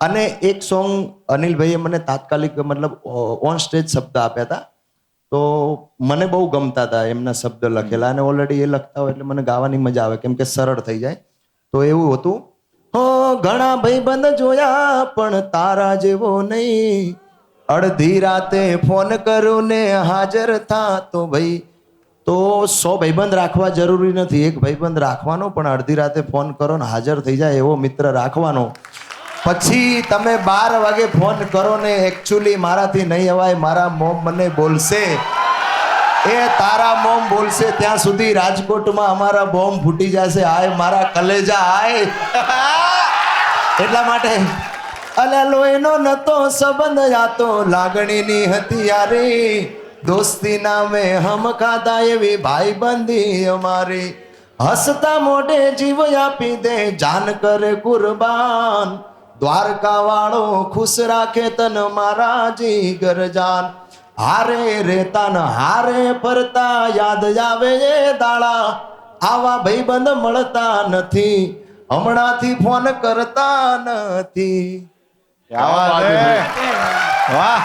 અને એક સોંગ અનિલભાઈએ મને તાત્કાલિક મતલબ ઓન સ્ટેજ શબ્દ આપ્યા હતા, તો મને બહુ ગમતા હતા એમના શબ્દ લખેલા, અને ઓલરેડી એ લખતા હોય એટલે મને ગાવાની મજા આવે, કેમ કે સરળ થઈ જાય. તો એવું હતું, ઘણા ભાઈબંધ જોયા પણ તારા જેવો નહીં, અડધી રાતે ફોન કરું ને હાજર થા. તો ભાઈ, તો 100 ભાઈબંધ રાખવા જરૂરી નથી, એક ભાઈબંધ રાખવાનો, પણ અડધી રાતે ફોન કરો ને હાજર થઈ જાય એવો મિત્ર રાખવાનો. પછી તમે 12 વાગે ફોન કરો ને એકચ્યુઅલી મારાથી નહીં અવાય, મારા મોમ મને બોલશે, એ તારા મોમ બોલશે ત્યાં સુધી રાજકોટમાં અમારા બોમ્બ ફૂટી જશે. આય મારા કલેજા આય. એટલા માટે અલ્યા લોહીનો નતો સંબંધ, આ તો લાગણીની હતી યારી, દોસ્તી નામે હમ ખાધા એવી ભાઈબંધી અમારી, હસતા મોઢે જીવ આપી દે જાન કરે કુરબાન, દ્વારકા વાળો ખુશ રાખે તન મારા જીગર જાન, હારે રેતા ન હારે ફરતા યાદ આવે એ દાડા, આવા ભાઈબંધ મળતા નથી, હમણાંથી ફોન કરતા નથી. વાહ.